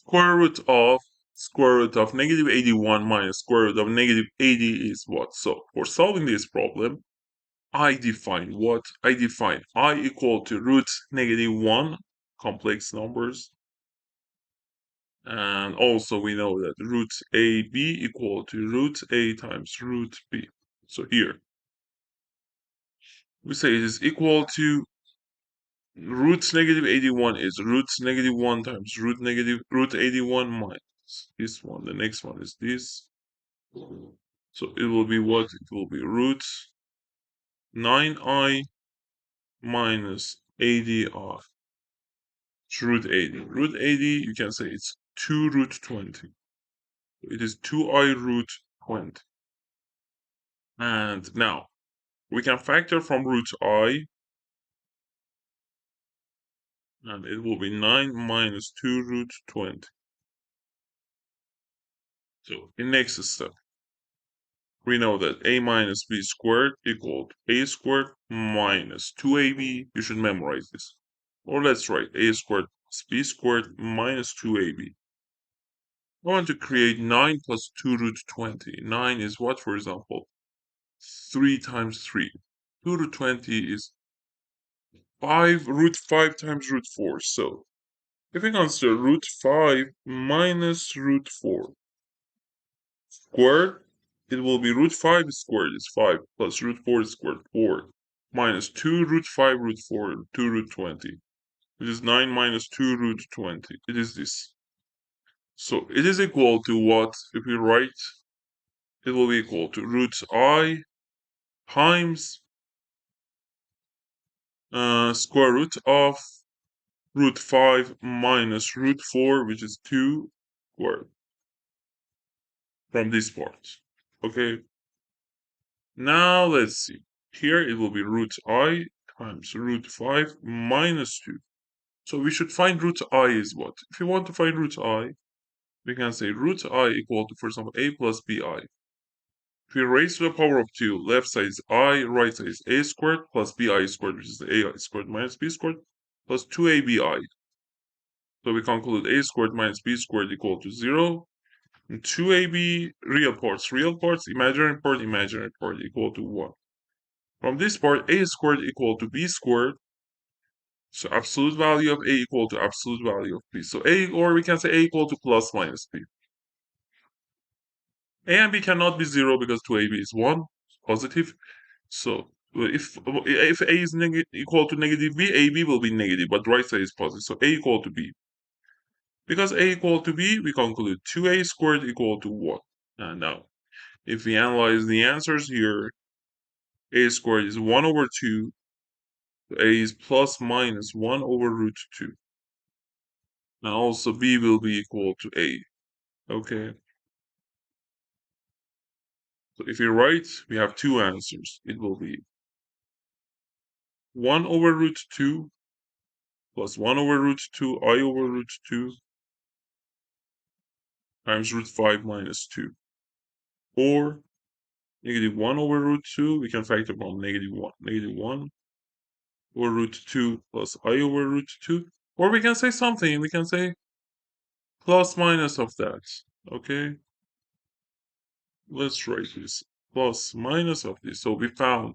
square root of negative 81 minus square root of negative 80 is what? So for solving this problem, I define what? I define I equal to root negative 1, complex numbers. And also we know that root AB equal to root A times root B. So here, we say it is equal to root negative 81 is root negative 1 times root 81 minus this one. The next one is this. So it will be what? It will be root 9i minus 80i. It's root 80. Root 80, you can say it's 2 root 20. It is 2i root 20. And now, we can factor from root I, and it will be 9 minus 2 root 20. So, in next step, we know that a minus b squared equal to a squared minus 2ab. You should memorize this. Or let's write a squared plus b squared minus 2ab. I want to create 9 plus 2 root 20. 9 is what, for example? 3 times 3. 2 root 20 is 5 root 5 times root 4. So, if we consider root 5 minus root 4 squared, it will be root 5 squared is 5 plus root 4 squared 4 minus 2 root 5 root 4 2 root 20, which is 9 minus 2 root 20. It is this. So it is equal to what? If we write, it will be equal to root I times square root of root 5 minus root 4, which is 2 squared. From this part. Okay. Now let's see. Here it will be root I times root 5 minus 2. So we should find root I is what? If you want to find root I, we can say root I equal to, for example, a plus bi. If we raise to the power of 2, left side is I, right side is a squared plus bi squared, which is the ai squared minus b squared, plus 2abi. So we conclude a squared minus b squared equal to 0. And 2ab, real parts, imaginary part equal to 1. From this part, a squared equal to b squared. So absolute value of a equal to absolute value of b. So a, or we can say a equal to plus minus b. A and b cannot be 0 because 2ab is 1, positive. So if a is equal to negative b, ab will be negative, but right side is positive. So a equal to b. Because a equal to b, we conclude 2a squared equal to 1. And now, if we analyze the answers here, a squared is 1 over 2. A is plus minus 1 over root 2. And also b will be equal to a. Okay. So if you write, we have two answers. It will be 1 over root 2 plus 1 over root 2 I over root 2 times root 5 minus 2. Or negative 1 over root 2, we can factor from negative 1. Negative 1 over root 2 plus I over root 2. Or we can say something. We can say plus minus of that. Okay. Let's write this. Plus minus of this. So we found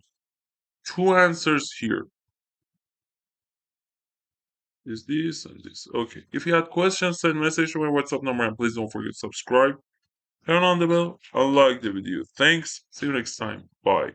two answers here. Is this and this. Okay. If you had questions, send message to my WhatsApp number and please don't forget to subscribe. Turn on the bell and like the video. Thanks. See you next time. Bye.